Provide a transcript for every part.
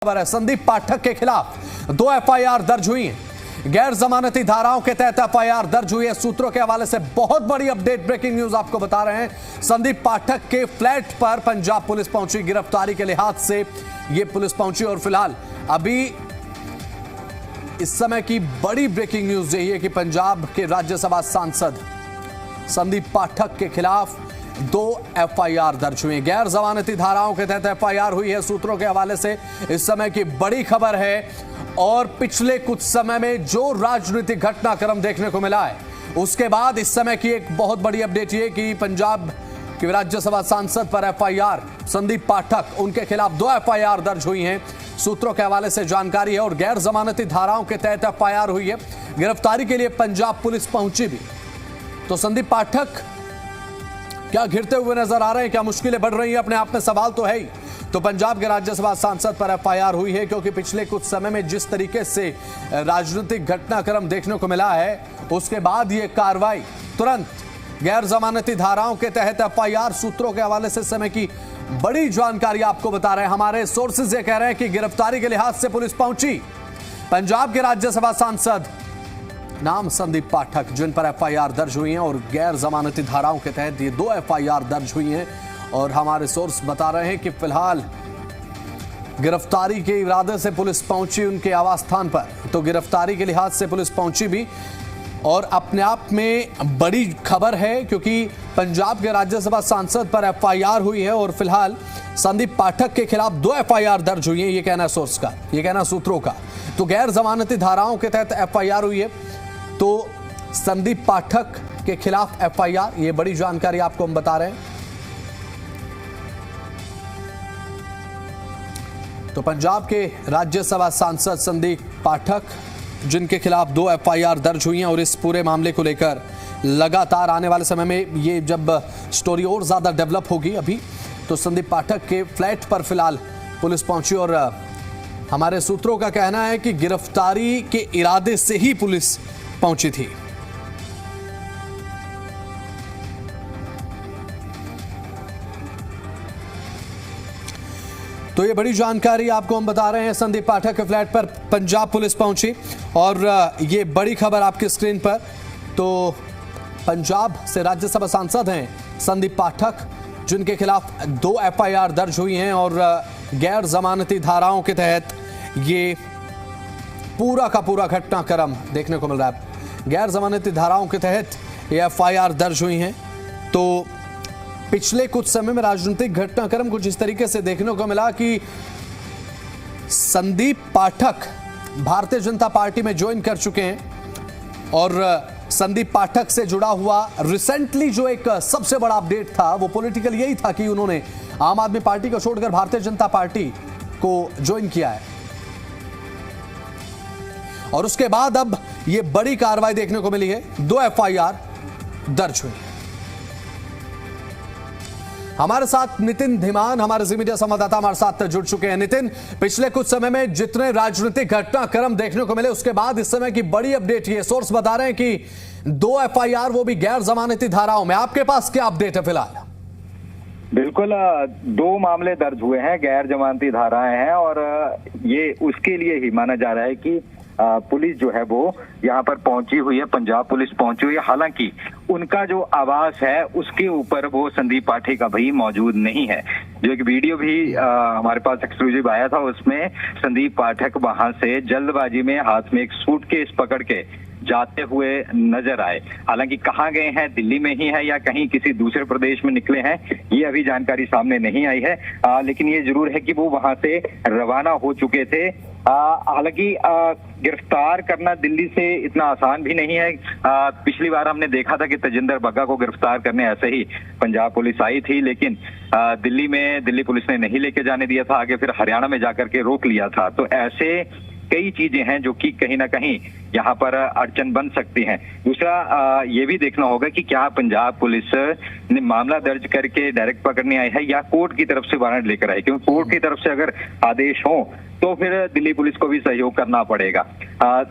खबर है, संदीप पाठक के खिलाफ 2 एफआईआर दर्ज हुई हैं। गैर जमानती धाराओं के तहत एफआईआर दर्ज हुई है। सूत्रों के हवाले से बहुत बड़ी अपडेट, ब्रेकिंग न्यूज आपको बता रहे हैं। संदीप पाठक के फ्लैट पर पंजाब पुलिस पहुंची, गिरफ्तारी के लिहाज से यह पुलिस पहुंची और फिलहाल अभी इस समय की बड़ी ब्रेकिंग न्यूज यही है कि पंजाब के राज्यसभा सांसद संदीप पाठक के खिलाफ 2 एफआईआर दर्ज हुई। गैर जमानती धाराओं के तहत एफआईआर हुई है। सूत्रों के हवाले से इस समय की बड़ी खबर है और पिछले कुछ समय में जो राजनीतिक घटनाक्रम देखने को मिला है उसके बाद इस समय की एक बहुत बड़ी अपडेट ये कि पंजाब के राज्यसभा सांसद पर एफआईआर, संदीप पाठक, उनके खिलाफ 2 एफआईआर दर्ज हुई हैं। सूत्रों के हवाले से जानकारी है और गैर जमानती धाराओं के तहत एफआईआर हुई है। गिरफ्तारी के लिए पंजाब पुलिस पहुंची भी। तो संदीप पाठक क्या घिरते हुए नजर आ रहे हैं, क्या मुश्किलें बढ़ रही हैं, अपने आप में सवाल तो है ही। तो पंजाब के राज्यसभा सांसद पर एफआईआर हुई है क्योंकि पिछले कुछ समय में जिस तरीके से राजनीतिक घटनाक्रम देखने को मिला है उसके बाद ये कार्रवाई तुरंत गैर जमानती धाराओं के तहत एफआईआर। सूत्रों के हवाले से समय की बड़ी जानकारी आपको बता रहे हैं। हमारे सोर्सेज ये कह रहे हैं कि गिरफ्तारी के लिहाज से पुलिस पहुंची। पंजाब के राज्यसभा सांसद नाम संदीप पाठक, जिन पर एफआईआर दर्ज हुई हैं और गैर जमानती धाराओं के तहत ये 2 एफआईआर दर्ज हुई हैं और हमारे सोर्स बता रहे हैं कि फिलहाल गिरफ्तारी के इरादे से पुलिस पहुंची उनके आवास स्थान पर। तो गिरफ्तारी के लिहाज से पुलिस पहुंची भी और अपने आप में बड़ी खबर है क्योंकि पंजाब के राज्यसभा सांसद पर एफआईआर हुई है और फिलहाल संदीप पाठक के खिलाफ 2 एफआईआर दर्ज हुई है। ये कहना है सोर्स का, ये कहना सूत्रों का। तो गैर जमानती धाराओं के तहत एफआईआर हुई है, तो संदीप पाठक के खिलाफ एफआईआर, ये बड़ी जानकारी आपको हम बता रहे हैं। तो पंजाब के राज्यसभा सांसद संदीप पाठक, जिनके खिलाफ 2 एफआईआर दर्ज हुई हैं और इस पूरे मामले को लेकर लगातार आने वाले समय में ये जब स्टोरी और ज्यादा डेवलप होगी अभी, तो संदीप पाठक के फ्लैट पर फिलहाल पुलिस पहुंची और हमारे सूत्रों का कहना है कि गिरफ्तारी के इरादे से ही पुलिस पहुंची थी। तो ये बड़ी जानकारी आपको हम बता रहे हैं। संदीप पाठक के फ्लैट पर पंजाब पुलिस पहुंची और ये बड़ी खबर आपकी स्क्रीन पर। तो पंजाब से राज्यसभा सांसद हैं संदीप पाठक, जिनके खिलाफ 2 एफआईआर दर्ज हुई हैं और गैर जमानती धाराओं के तहत ये पूरा का पूरा घटनाक्रम देखने को मिल रहा है। गैर जमानती धाराओं के तहत ये एफआईआर दर्ज हुई हैं। तो पिछले कुछ समय में राजनीतिक घटनाक्रम कुछ इस तरीके से देखने को मिला कि संदीप पाठक भारतीय जनता पार्टी में ज्वाइन कर चुके हैं और संदीप पाठक से जुड़ा हुआ रिसेंटली जो एक सबसे बड़ा अपडेट था वो पॉलिटिकल यही था कि उन्होंने आम आदमी पार्टी को छोड़कर भारतीय जनता पार्टी को ज्वाइन किया है और उसके बाद अब ये बड़ी कार्रवाई देखने को मिली है। 2 एफआईआर दर्ज हुई है। हमारे साथ नितिन धीमान, हमारे जी मीडिया संवाददाता हमारे साथ जुड़ चुके हैं। नितिन, पिछले कुछ समय में जितने राजनीतिक घटनाक्रम देखने को मिले उसके बाद इस समय की बड़ी अपडेट ये सोर्स बता रहे हैं कि 2 एफआईआर, वो भी गैर जमानती धाराओं में। आपके पास क्या अपडेट है फिलहाल? बिल्कुल, 2 मामले दर्ज हुए हैं, गैर जमानती धाराएं हैं और ये उसके लिए ही माना जा रहा है कि पुलिस जो है वो यहाँ पर पहुंची हुई है, पंजाब पुलिस पहुंची हुई है। हालांकि उनका जो आवास है उसके ऊपर वो संदीप पाठक अभी मौजूद नहीं है। जो एक वीडियो भी हमारे पास एक्सक्लूसिव आया था उसमें संदीप पाठक वहां से जल्दबाजी में हाथ में एक सूटकेस पकड़ के जाते हुए नजर आए। हालांकि कहाँ गए हैं, दिल्ली में ही है या कहीं किसी दूसरे प्रदेश में निकले हैं, ये अभी जानकारी सामने नहीं आई है। लेकिन ये जरूर है कि वो वहां से रवाना हो चुके थे। हालांकि गिरफ्तार करना दिल्ली से इतना आसान भी नहीं है। पिछली बार हमने देखा था कि तेजिंदर बग्गा को गिरफ्तार करने ऐसे ही पंजाब पुलिस आई थी, लेकिन दिल्ली पुलिस ने नहीं लेके जाने दिया था, आगे फिर हरियाणा में जाकर के रोक लिया था। तो ऐसे कई चीजें हैं जो कि कहीं ना कहीं यहाँ पर अड़चन बन सकती हैं। दूसरा ये भी देखना होगा कि क्या पंजाब पुलिस ने मामला दर्ज करके डायरेक्ट पकड़ने आई है या कोर्ट की तरफ से वारंट लेकर आई, क्योंकि कोर्ट की तरफ से अगर आदेश हो तो फिर दिल्ली पुलिस को भी सहयोग करना पड़ेगा।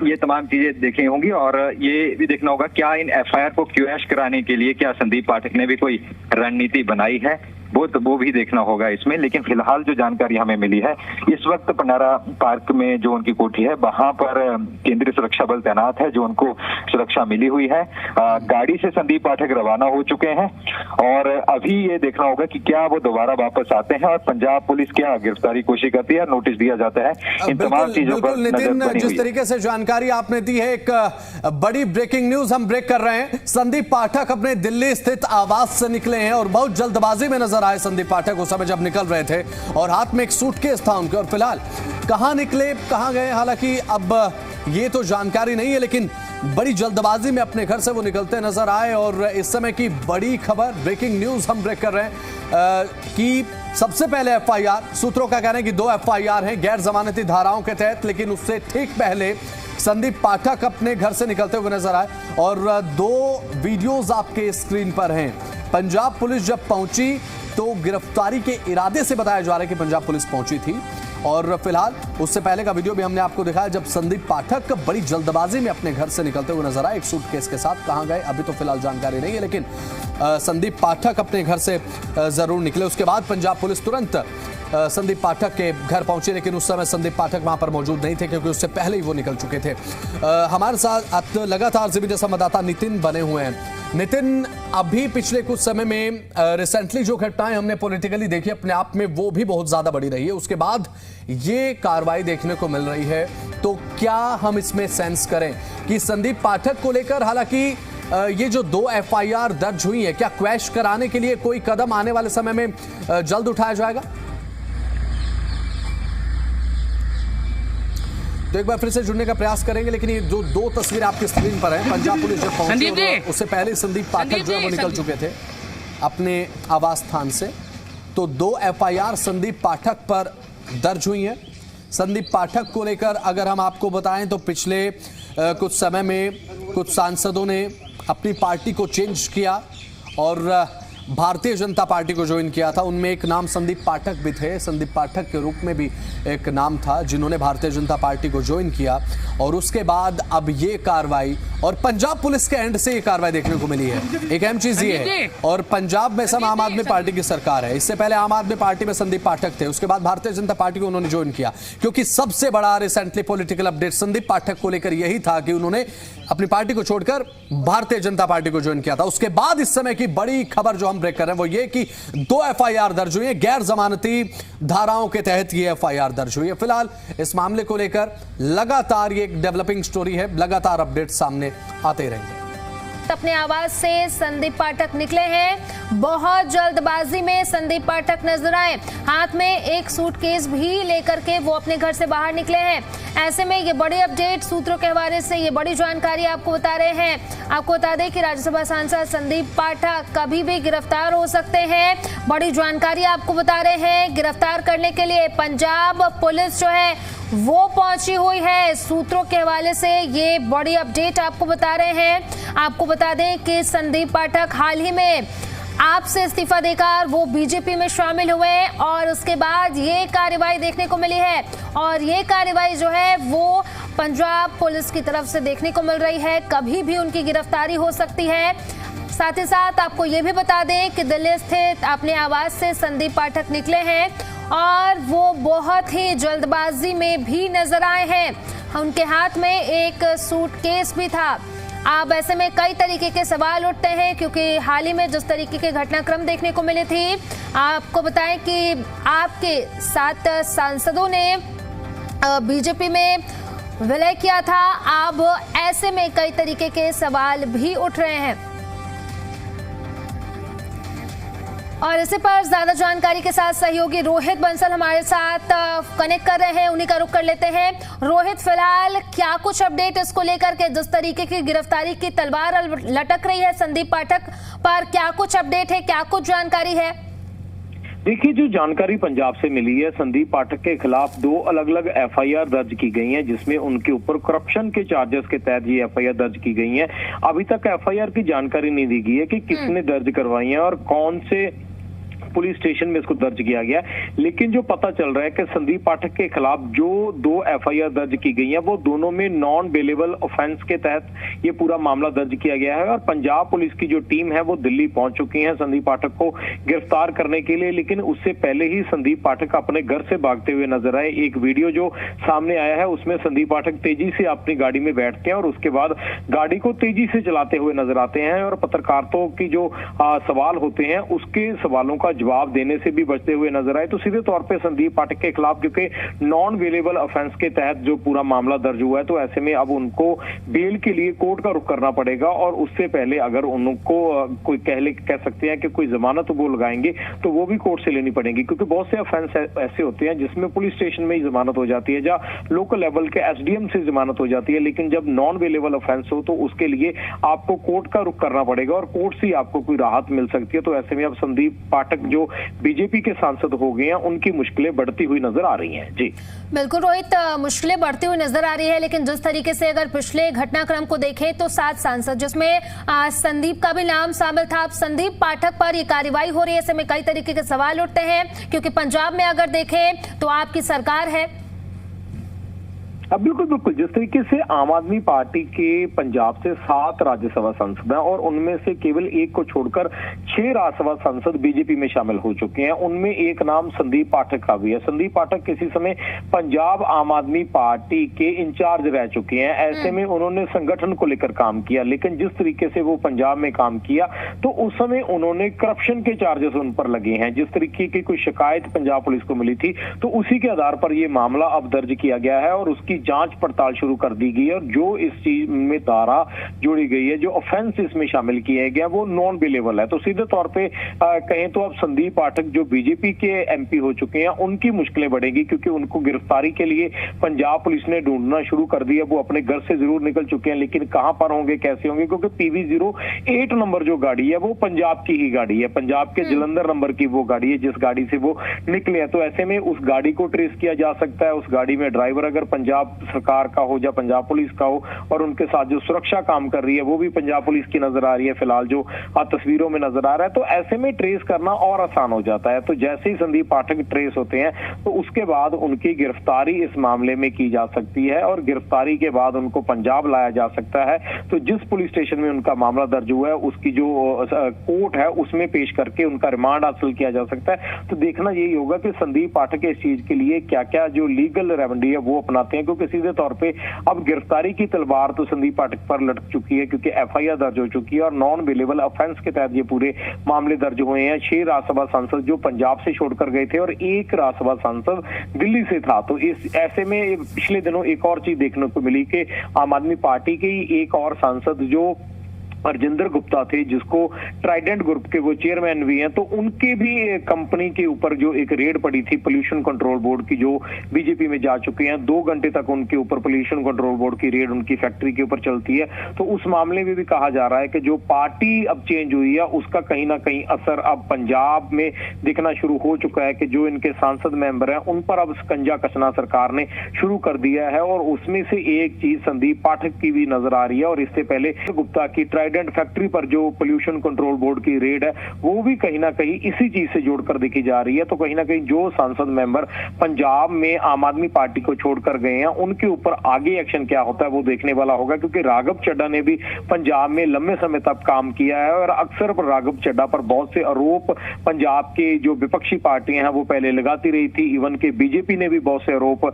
ये तमाम चीजें देखनी होंगी और ये भी देखना होगा क्या इन एफआईआर को क्वैश कराने के लिए क्या संदीप पाठक ने भी कोई रणनीति बनाई है। वो भी देखना होगा इसमें। लेकिन फिलहाल जो जानकारी हमें मिली है, इस वक्त पंडारा पार्क में जो उनकी कोठी है वहां पर केंद्रीय सुरक्षा बल तैनात है, जो उनको सुरक्षा मिली हुई है। गाड़ी से संदीप पाठक रवाना हो चुके हैं और अभी ये देखना होगा कि क्या वो दोबारा वापस आते हैं और पंजाब पुलिस क्या गिरफ्तारी कोशिश करती है, नोटिस दिया जाता है। इन तमाम चीजों पर नितिन, जिस तरीके से जानकारी आपने दी है, एक बड़ी ब्रेकिंग न्यूज हम ब्रेक कर रहे हैं। संदीप पाठक अपने दिल्ली स्थित आवास से निकले हैं और बहुत जल्दबाजी में नजर आए संदीप पाठक उस समय जब निकल रहे थे और हाथ में एक सूटकेस था उनके। और फिलहाल कहां निकले, कहां गए, हालांकि अब ये तो जानकारी नहीं है, लेकिन बड़ी जल्दबाजी में अपने घर से वो निकलते नजर आए। और इस समय की बड़ी खबर, ब्रेकिंग न्यूज हम ब्रेक कर रहे हैं कि सबसे पहले एफआईआर, सूत्रों का कहना है कि 2 एफआईआर हैं गैर जमानती धाराओं के तहत, लेकिन उससे ठीक पहले संदीप पाठक अपने घर से निकलते हुए नजर आए। और 2 वीडियोस आपके स्क्रीन पर हैं। पंजाब पुलिस जब पहुंची तो गिरफ्तारी के इरादे से बताया जा रहा है कि पंजाब पुलिस पहुंची थी। और फिलहाल उससे पहले का वीडियो भी हमने आपको दिखाया जब संदीप पाठक बड़ी जल्दबाजी में अपने घर से निकलते हुए नजर आए एक सूटकेस के साथ। कहां गए अभी तो फिलहाल जानकारी नहीं है, लेकिन संदीप पाठक अपने घर से जरूर निकले। उसके बाद पंजाब पुलिस तुरंत संदीप पाठक के घर पहुंचे, लेकिन उस समय संदीप पाठक वहां पर मौजूद नहीं थे क्योंकि उससे पहले ही वो निकल चुके थे। हमारे साथ लगातार जीबीटी संवाददाता नितिन बने हुए हैं। नितिन, अभी पिछले कुछ समय में रिसेंटली जो घटनाएं हमने पॉलिटिकली देखी अपने आप में वो भी बहुत ज्यादा बड़ी रही है, उसके बाद ये कार्रवाई देखने को मिल रही है, तो क्या हम इसमें सेंस करें कि संदीप पाठक को लेकर, हालांकि ये जो 2 एफआईआर दर्ज हुई है, क्या क्वैश कराने के लिए कोई कदम आने वाले समय में जल्द उठाया जाएगा? तो एक बार फिर से जुड़ने का प्रयास करेंगे, लेकिन ये जो 2 तस्वीरें आपकी स्क्रीन पर हैं, पंजाब पुलिस जब पहुंची उससे पहले संदीप पाठक जो है वो निकल चुके थे अपने आवास स्थान से। तो 2 एफआईआर संदीप पाठक पर दर्ज हुई हैं। संदीप पाठक को लेकर अगर हम आपको बताएं तो पिछले कुछ समय में कुछ सांसदों ने अपनी पार्टी को चेंज किया और भारतीय जनता पार्टी को ज्वाइन किया था। उनमें एक नाम संदीप पाठक भी थे। संदीप पाठक के रूप में भी एक नाम था जिन्होंने भारतीय जनता पार्टी को ज्वाइन किया। और उसके बाद अब ये कार्रवाई, और पंजाब पुलिस के एंड से ये कार्रवाई देखने को मिली है। एक अहम चीज ये है, और पंजाब में सब आम आदमी पार्टी की सरकार है। इससे पहले आम आदमी पार्टी में संदीप पाठक थे, उसके बाद भारतीय जनता पार्टी को उन्होंने ज्वाइन किया, क्योंकि सबसे बड़ा रिसेंटली पॉलिटिकल अपडेट संदीप पाठक को लेकर यही था कि उन्होंने अपनी पार्टी को छोड़कर भारतीय जनता पार्टी को ज्वाइन किया था। उसके बाद इस समय की बड़ी खबर जो हम ब्रेक कर रहे हैं वो ये कि 2 एफआईआर दर्ज हुई है, गैर जमानती धाराओं के तहत ये एफआईआर दर्ज हुई है। फिलहाल इस मामले को लेकर लगातार ये एक डेवलपिंग स्टोरी है, लगातार अपडेट सामने आते रहेंगे। अपने आवास से संदीप पाठक निकले हैं। बहुत जल्दबाजी में संदीप पाठक नजर आए, हाथ में एक सूटकेस भी लेकर के वो अपने घर से बाहर निकले हैं। ऐसे में ये बड़ी अपडेट सूत्रों के हवाले से ये बड़ी जानकारी आपको बता रहे हैं। आपको बता दें कि राज्यसभा सांसद संदीप पाठक कभी भी गिरफ्तार हो सकते हैं। बड़ी जानकारी आपको बता रहे हैं। गिरफ्तार करने के लिए पंजाब पुलिस जो है वो पहुंची हुई है। सूत्रों के हवाले से ये बड़ी अपडेट आपको बता रहे हैं। आपको बता दें कि संदीप पाठक हाल ही में आप से इस्तीफा देकर वो बीजेपी में शामिल हुए और उसके बाद ये कार्रवाई देखने को मिली है। और ये कार्रवाई जो है वो पंजाब पुलिस की तरफ से देखने को मिल रही है। कभी भी उनकी गिरफ्तारी हो सकती है। साथ ही साथ आपको ये भी बता दें कि दिल्ली स्थित अपने आवास से संदीप पाठक निकले हैं और वो बहुत ही जल्दबाजी में भी नजर आए हैं। उनके हाथ में एक सूटकेस भी था। अब ऐसे में कई तरीके के सवाल उठते हैं, क्योंकि हाल ही में जिस तरीके के घटनाक्रम देखने को मिले थे, आपको बताएं कि आपके 7 सांसदों ने बीजेपी में विलय किया था। अब ऐसे में कई तरीके के सवाल भी उठ रहे हैं। और इसी पर ज्यादा जानकारी के साथ सहयोगी रोहित बंसल हमारे साथ कनेक्ट कर रहे हैं, उन्हीं का रुख कर लेते हैं। रोहित, फिलहाल क्या कुछ अपडेट इसको लेकर के, जिस तरीके की गिरफ्तारी की तलवार लटक रही है संदीप पाठक पर, क्या कुछ अपडेट है, क्या कुछ जानकारी है? देखिए, जो जानकारी पंजाब से मिली है, संदीप पाठक के खिलाफ 2 अलग अलग एफआईआर दर्ज की गई हैं, जिसमें उनके ऊपर करप्शन के चार्जेस के तहत ये एफआईआर दर्ज की गई हैं। अभी तक एफआईआर की जानकारी नहीं दी गई है कि किसने दर्ज करवाई है और कौन से पुलिस स्टेशन में इसको दर्ज किया गया। लेकिन जो पता चल रहा है कि संदीप पाठक के खिलाफ जो 2 एफआईआर दर्ज की गई है वो दोनों में नॉन बेलेबल ऑफेंस के तहत ये पूरा मामला दर्ज किया गया है। और पंजाब पुलिस की जो टीम है वो दिल्ली पहुंच चुकी है संदीप पाठक को गिरफ्तार करने के लिए। लेकिन उससे पहले ही संदीप पाठक अपने घर से भागते हुए नजर आए। एक वीडियो जो सामने आया है उसमें संदीप पाठक तेजी से अपनी गाड़ी में बैठते हैं और उसके बाद गाड़ी को तेजी से चलाते हुए नजर आते हैं और पत्रकारों की जो सवाल होते हैं उसके सवालों का जवाब देने से भी बचते हुए नजर आए। तो सीधे तौर पे संदीप पाठक के खिलाफ क्योंकि नॉन बेलेबल ऑफेंस के तहत जो पूरा मामला दर्ज हुआ है तो ऐसे में अब उनको बेल के लिए कोर्ट का रुख करना पड़ेगा। और उससे पहले अगर उनको कोई कह सकते हैं कि कोई जमानत वो लगाएंगे तो वो भी कोर्ट से लेनी पड़ेगी, क्योंकि बहुत से ऑफेंस ऐसे होते हैं जिसमें पुलिस स्टेशन में ही जमानत हो जाती है या लोकल लेवल के एसडीएम से जमानत हो जाती है। लेकिन जब नॉन बेलेबल ऑफेंस हो तो उसके लिए आपको कोर्ट का रुख करना पड़ेगा और कोर्ट से आपको कोई राहत मिल सकती है। तो ऐसे में अब संदीप पाठक जो बीजेपी के सांसद हो गए हैं उनकी मुश्किलें बढ़ती हुई नजर आ रही हैं। जी बिल्कुल रोहित, मुश्किलें बढ़ती हुई नजर आ रही है, लेकिन जिस तरीके से अगर पिछले घटनाक्रम को देखें तो 7 सांसद जिसमें संदीप का भी नाम शामिल था, अब संदीप पाठक पर ये कार्रवाई हो रही है। ऐसे में कई तरीके के सवाल उठते हैं क्योंकि पंजाब में अगर देखें तो आपकी सरकार है। अब बिल्कुल जिस तरीके से आम आदमी पार्टी के पंजाब से 7 राज्यसभा सांसद हैं और उनमें से केवल एक को छोड़कर 6 राज्यसभा सांसद बीजेपी में शामिल हो चुके हैं। उनमें एक नाम संदीप पाठक का भी है। संदीप पाठक किसी समय पंजाब आम आदमी पार्टी के इंचार्ज रह चुके हैं। ऐसे में उन्होंने संगठन को लेकर काम किया, लेकिन जिस तरीके से वो पंजाब में काम किया तो उस समय उन्होंने करप्शन के चार्जेस उन पर लगे हैं। जिस तरीके की कोई शिकायत पंजाब पुलिस को मिली थी तो उसी के आधार पर यह मामला अब दर्ज किया गया है और उसकी जांच पड़ताल शुरू कर दी गई है। और जो इस चीज में धारा जोड़ी गई है, जो ऑफेंस इसमें शामिल किए गए वो नॉन बेलेबल है। तो सीधे तौर पे कहें तो अब संदीप पाठक जो बीजेपी के एमपी हो चुके हैं उनकी मुश्किलें बढ़ेगी, क्योंकि उनको गिरफ्तारी के लिए पंजाब पुलिस ने ढूंढना शुरू कर दिया। वो अपने घर से जरूर निकल चुके हैं, लेकिन कहां पर होंगे, कैसे होंगे, क्योंकि PV08 नंबर जो गाड़ी है वो पंजाब की ही गाड़ी है, पंजाब के जलंधर नंबर की वो गाड़ी है जिस गाड़ी से वो निकले हैं। तो ऐसे में उस गाड़ी को ट्रेस किया जा सकता है। उस गाड़ी में ड्राइवर अगर पंजाब सरकार का हो या पंजाब पुलिस का हो और उनके साथ जो सुरक्षा काम कर रही है वो भी पंजाब पुलिस की नजर आ रही है, फिलहाल जो तस्वीरों में नजर आ रहा है। तो ऐसे में ट्रेस करना और आसान हो जाता है। तो जैसे ही संदीप पाठक ट्रेस होते हैं तो उसके बाद उनकी गिरफ्तारी इस मामले में की जा सकती है और गिरफ्तारी के बाद उनको पंजाब लाया जा सकता है। तो जिस पुलिस स्टेशन में उनका मामला दर्ज हुआ है उसकी जो कोर्ट है उसमें पेश करके उनका रिमांड हासिल किया जा सकता है। तो देखना यही होगा कि संदीप पाठक इस चीज के लिए क्या क्या जो लीगल रेमेडी है वो अपनाते हैं, क्योंकि सीधे तौर पे अब गिरफ्तारी की तलवार तो संदीप पाठक पर लटक चुकी है, क्योंकि एफआईआर दर्ज हो चुकी है और नॉन बेलेबल ऑफेंस के तहत ये पूरे मामले दर्ज हुए हैं। 6 राज्यसभा सांसद जो पंजाब से छोड़कर गए थे और 1 राज्यसभा सांसद दिल्ली से था। तो इस ऐसे में पिछले दिनों एक और चीज देखने को मिली कि आम आदमी पार्टी के ही एक और सांसद जो अर्जिंदर गुप्ता थे, जिसको ट्राइडेंट ग्रुप के वो चेयरमैन भी हैं, तो उनके भी कंपनी के ऊपर जो एक रेड पड़ी थी पोल्यूशन कंट्रोल बोर्ड की, जो बीजेपी में जा चुके हैं। 2 घंटे तक उनके ऊपर पोल्यूशन कंट्रोल बोर्ड की रेड उनकी फैक्ट्री के ऊपर चलती है। तो उस मामले में भी कहा जा रहा है कि जो पार्टी अब चेंज हुई है उसका कहीं ना कहीं असर अब पंजाब में दिखना शुरू हो चुका है कि जो इनके सांसद मेंबर हैं उन पर अब शिकंजा कसना सरकार ने शुरू कर दिया है। और उसमें से एक चीज संदीप पाठक की भी नजर आ रही है। और इससे पहले गुप्ता की फैक्ट्री पर जो पोल्यूशन कंट्रोल बोर्ड की रेड है वो भी कहीं ना कहीं इसी चीज से जोड़कर देखी जा रही है। तो कहीं ना कहीं जो सांसद मेंबर पंजाब में आम आदमी पार्टी को छोड़कर गए हैं उनके ऊपर आगे एक्शन क्या होता है वो देखने वाला होगा, क्योंकि राघव चड्ढा ने भी पंजाब में लंबे समय तक काम किया है और अक्सर पर राघव चड्ढा पर बहुत से आरोप पंजाब के जो विपक्षी पार्टियां हैं वो पहले लगाती रही थी। इवन के बीजेपी ने भी बहुत से आरोप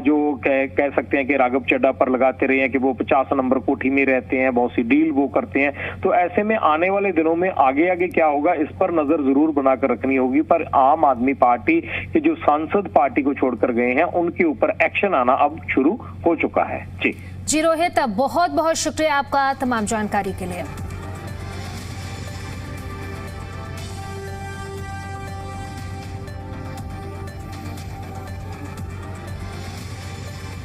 जो कह सकते हैं कि राघव चड्ढा पर लगाते रहे हैं कि वो 50 नंबर कोठी में रहते हैं, बहुत सी डील वो करते हैं। तो ऐसे में आने वाले दिनों में आगे क्या होगा इस पर नजर जरूर बनाकर रखनी होगी। पर आम आदमी पार्टी के जो सांसद पार्टी को छोड़कर गए हैं उनके ऊपर एक्शन आना अब शुरू हो चुका है। जी रोहित, बहुत बहुत शुक्रिया आपका तमाम जानकारी के लिए।